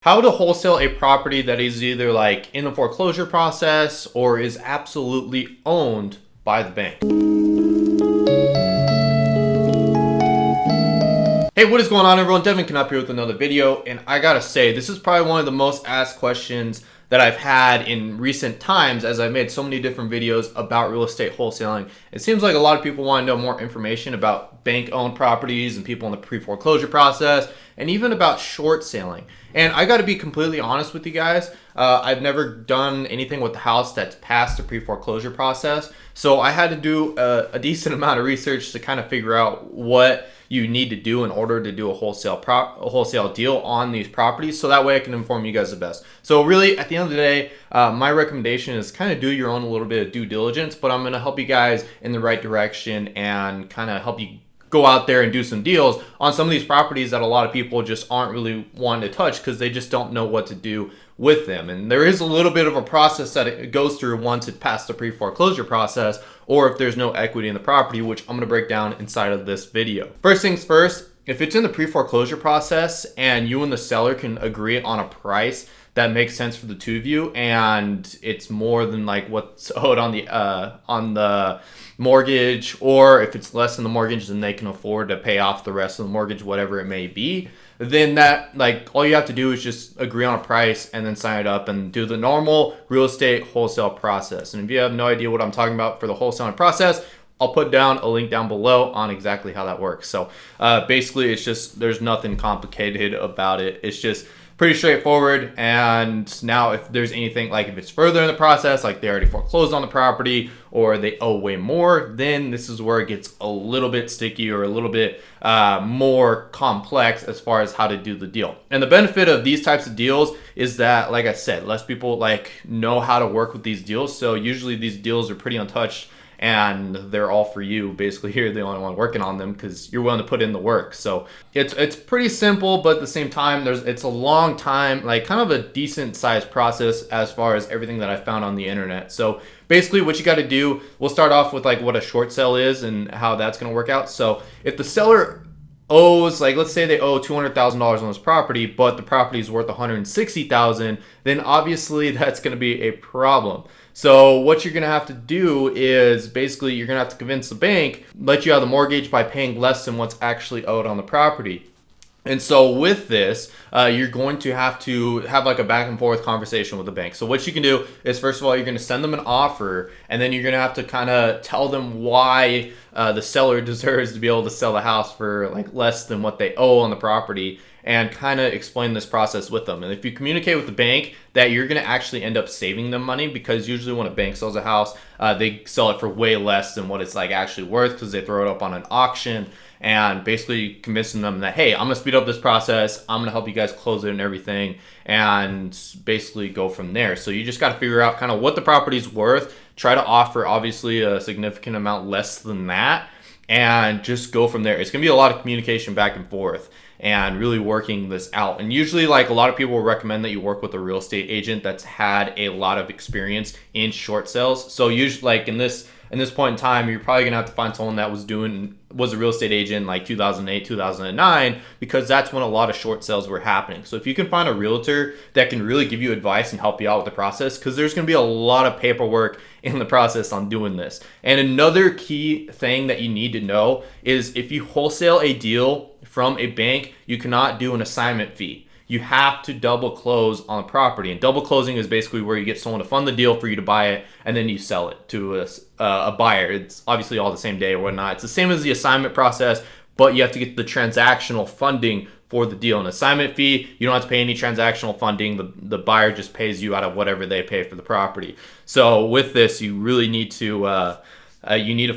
How to wholesale a property that is either like in the foreclosure process or is absolutely owned by the bank. Hey, what is going on, everyone? Devin Knupp here with another video, and I gotta say, this is probably one of the most asked questions that I've had in recent times as I've made so many different videos about real estate wholesaling. It seems like a lot of people want to know more information about bank-owned properties and people in the pre-foreclosure process, and even about short selling. And I gotta be completely honest with you guys, I've never done anything with the house that's passed the pre-foreclosure process, so I had to do a decent amount of research to kind of figure out what you need to do in order to do a wholesale deal on these properties, so that way I can inform you guys the best. So really, at the end of the day, my recommendation is kind of do your own a little bit of due diligence, but I'm going to help you guys in the right direction and kind of help you go out there and do some deals on some of these properties that a lot of people just aren't really wanting to touch because they just don't know what to do with them. And there is a little bit of a process that it goes through once it's past the pre-foreclosure process, or if there's no equity in the property, which I'm going to break down inside of this video. First things first, if it's in the pre-foreclosure process and you and the seller can agree on a price that makes sense for the two of you, and it's more than like what's owed on the mortgage, or if it's less than the mortgage, then they can afford to pay off the rest of the mortgage, whatever it may be, then that, like, all you have to do is just agree on a price and then sign it up and do the normal real estate wholesale process. And if you have no idea what I'm talking about for the wholesaling process, I'll put down a link down below on exactly how that works. So basically, it's just, there's nothing complicated about it. It's just pretty straightforward. And now if there's anything, like if it's further in the process, like they already foreclosed on the property or they owe way more, then this is where it gets a little bit sticky or a little bit more complex as far as how to do the deal. And the benefit of these types of deals is that, like I said, less people like know how to work with these deals. So usually these deals are pretty untouched, and they're all for you. Basically, you're the only one working on them because you're willing to put in the work. So it's pretty simple, but at the same time, it's a long time, like kind of a decent sized process as far as everything that I found on the internet. So basically what you got to do, we'll start off with like what a short sale is and how that's going to work out. So if the seller owes, like let's say they owe $200,000 on this property, but the property is worth $160,000, then obviously that's going to be a problem. So what you're going to have to do is basically you're going to have to convince the bank, let you out of the mortgage by paying less than what's actually owed on the property. And so with this, you're going to have like a back and forth conversation with the bank. So what you can do is, first of all, you're going to send them an offer, and then you're going to have to kind of tell them why the seller deserves to be able to sell the house for like less than what they owe on the property, and kind of explain this process with them. And if you communicate with the bank that you're going to actually end up saving them money, because usually when a bank sells a house, they sell it for way less than what it's like actually worth because they throw it up on an auction, and basically convincing them that, hey, I'm going to speed up this process, I'm going to help you guys close it and everything, and basically go from there. So you just got to figure out kind of what the property's worth, try to offer obviously a significant amount less than that, and just go from there. It's going to be a lot of communication back and forth and really working this out. And usually, like, a lot of people will recommend that you work with a real estate agent that's had a lot of experience in short sales. So usually, like in this point in time, you're probably gonna have to find someone that was a real estate agent like 2008, 2009, because that's when a lot of short sales were happening. So if you can find a realtor that can really give you advice and help you out with the process, because there's gonna be a lot of paperwork in the process on doing this. And another key thing that you need to know is if you wholesale a deal from a bank, you cannot do an assignment fee. You have to double close on the property. And double closing is basically where you get someone to fund the deal for you to buy it, and then you sell it to a buyer. It's obviously all the same day or whatnot. It's the same as the assignment process, but you have to get the transactional funding for the deal. An assignment fee, you don't have to pay any transactional funding. The buyer just pays you out of whatever they pay for the property. So with this, you really need to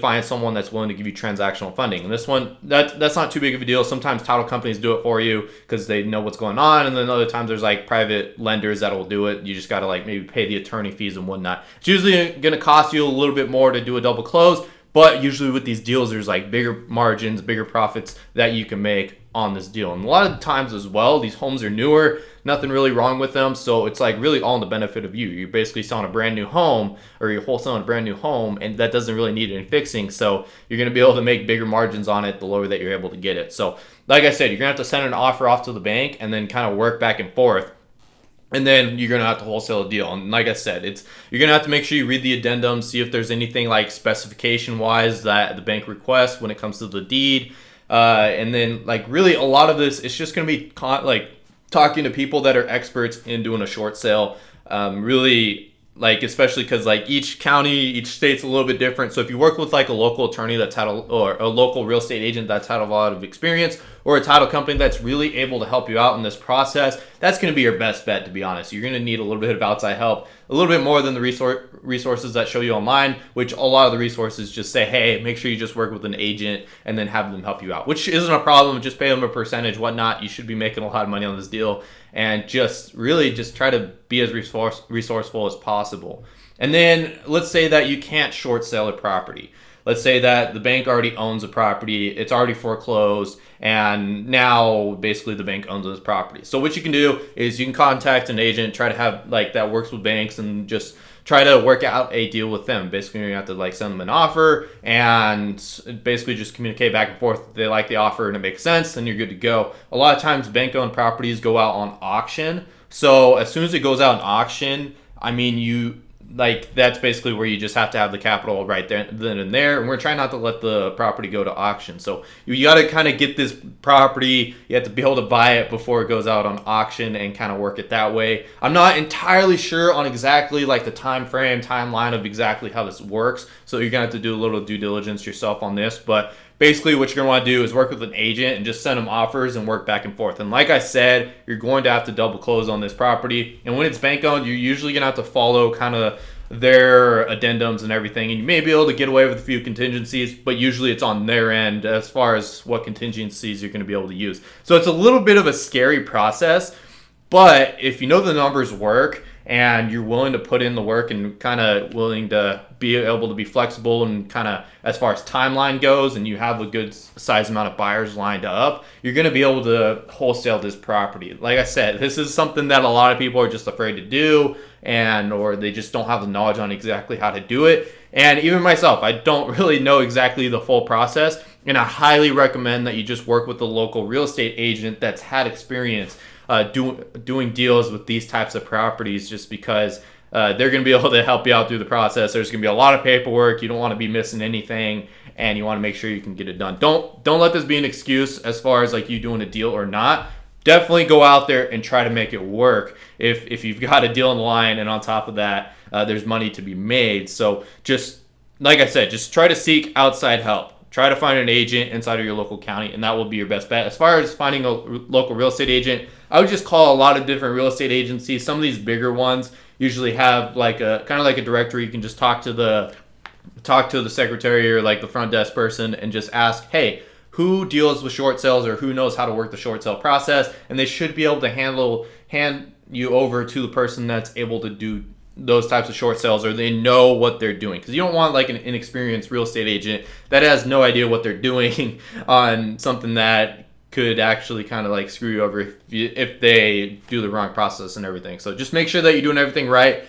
find someone that's willing to give you transactional funding. And this one, that's not too big of a deal. Sometimes title companies do it for you because they know what's going on. And then other times there's like private lenders that will do it. You just got to like maybe pay the attorney fees and whatnot. It's usually going to cost you a little bit more to do a double close. But usually with these deals, there's like bigger margins, bigger profits that you can make on this deal. And a lot of times as well, these homes are newer, nothing really wrong with them. So it's like really all in the benefit of you. You're basically selling a brand new home, or you're wholesaling a brand new home, and that doesn't really need any fixing. So you're going to be able to make bigger margins on it the lower that you're able to get it. So like I said, you're going to have to send an offer off to the bank and then kind of work back and forth. and then you're gonna have to wholesale a deal. And like I said, you're gonna have to make sure you read the addendum, see if there's anything like specification wise that the bank requests when it comes to the deed. And then like really a lot of this, it's just gonna be like talking to people that are experts in doing a short sale. Really, like, especially because like each county, each state's a little bit different. So if you work with like a local attorney or a local real estate agent that's had a lot of experience, or a title company that's really able to help you out in this process, that's going to be your best bet, to be honest. You're going to need a little bit of outside help, a little bit more than the resources that show you online, which a lot of the resources just say, hey, make sure you just work with an agent and then have them help you out, which isn't a problem. Just pay them a percentage, whatnot. You should be making a lot of money on this deal, and just really just try to be as resourceful as possible. And then let's say that you can't short sell a property. Let's say that the bank already owns a property, it's already foreclosed, and now basically the bank owns this property. So what you can do is you can contact an agent, try to have like that works with banks, and just try to work out a deal with them. Basically, you have to like send them an offer and basically just communicate back and forth. If they like the offer and it makes sense, then you're good to go. A lot of times bank-owned properties go out on auction. So as soon as it goes out on auction, I mean, like that's basically where you just have to have the capital right there, then and there. And we're trying not to let the property go to auction. So you got to kind of get this property. You have to be able to buy it before it goes out on auction and kind of work it that way. I'm not entirely sure on exactly like the timeline of exactly how this works. So you're gonna have to do a little due diligence yourself on this. But basically what you're going to want to do is work with an agent and just send them offers and work back and forth. And like I said, you're going to have to double close on this property. And when it's bank owned, you're usually going to have to follow kind of their addendums and everything. And you may be able to get away with a few contingencies, but usually it's on their end as far as what contingencies you're going to be able to use. So it's a little bit of a scary process, but if you know the numbers work and you're willing to put in the work and kind of willing to be able to be flexible and kind of as far as timeline goes, and you have a good size amount of buyers lined up, you're going to be able to wholesale this property. Like I said, this is something that a lot of people are just afraid to do, or they just don't have the knowledge on exactly how to do it. And even myself, I don't really know exactly the full process, and I highly recommend that you just work with a local real estate agent that's had experience doing deals with these types of properties, just because they're going to be able to help you out through the process. There's going to be a lot of paperwork. You don't want to be missing anything, and you want to make sure you can get it done. Don't let this be an excuse as far as like you doing a deal or not. Definitely go out there and try to make it work if you've got a deal in the line, and on top of that, there's money to be made. So just like I said, just try to seek outside help. Try to find an agent inside of your local county, and that will be your best bet. As far as finding a local real estate agent, I would just call a lot of different real estate agencies. Some of these bigger ones usually have like a kind of like a directory. You can just talk to the secretary or like the front desk person and just ask, hey, who deals with short sales or who knows how to work the short sale process? And they should be able to hand you over to the person that's able to do those types of short sales, or they know what they're doing, because you don't want like an inexperienced real estate agent that has no idea what they're doing on something that could actually kind of like screw you over if they do the wrong process and everything. So just make sure that you're doing everything right.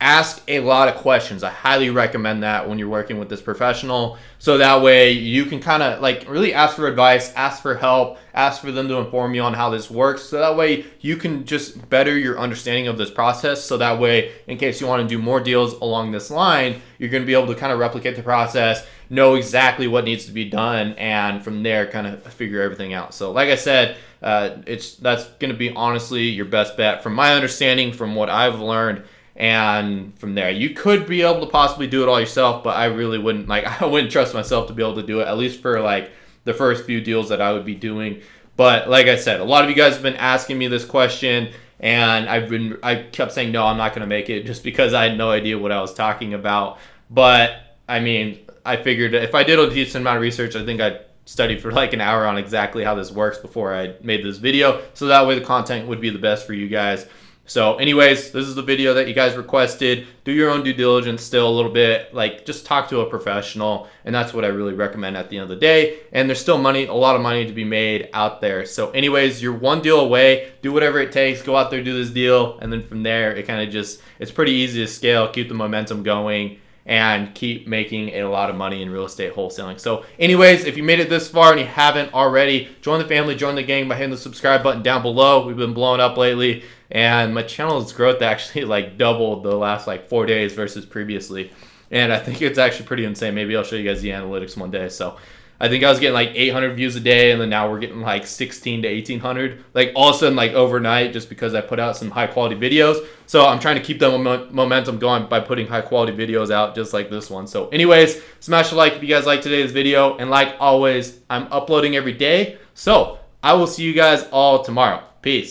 Ask a lot of questions. I highly recommend that when you're working with this professional, so that way you can kind of like really ask for advice, ask for help, ask for them to inform you on how this works, so that way you can just better your understanding of this process. So that way, in case you want to do more deals along this line, you're going to be able to kind of replicate the process, know exactly what needs to be done, and from there kind of figure everything out. So like I said, that's going to be honestly your best bet from my understanding, from what I've learned. And from there, you could be able to possibly do it all yourself, but I really wouldn't. Like, I wouldn't trust myself to be able to do it, at least for like the first few deals that I would be doing. But like I said, a lot of you guys have been asking me this question, and I kept saying no, I'm not going to make it, just because I had no idea what I was talking about. But I mean, I figured if I did a decent amount of research, I think I'd studied for like an hour on exactly how this works before I made this video, so that way the content would be the best for you guys. So anyways, this is the video that you guys requested. Do your own due diligence still a little bit, like just talk to a professional, and that's what I really recommend at the end of the day. And there's still a lot of money to be made out there. So anyways, you're one deal away. Do whatever it takes, go out there, do this deal, and then from there, it's pretty easy to scale, keep the momentum going, and keep making a lot of money in real estate wholesaling. So anyways, if you made it this far and you haven't already, join the family, join the gang by hitting the subscribe button down below. We've been blowing up lately, and my channel's growth actually like doubled the last like 4 days versus previously. And I think it's actually pretty insane. Maybe I'll show you guys the analytics one day. So I think I was getting like 800 views a day, and then now we're getting like 16 to 1800, like all of a sudden, like overnight, just because I put out some high quality videos. So I'm trying to keep the momentum going by putting high quality videos out just like this one. So anyways, smash a like if you guys liked today's video, and like always, I'm uploading every day. So I will see you guys all tomorrow. Peace.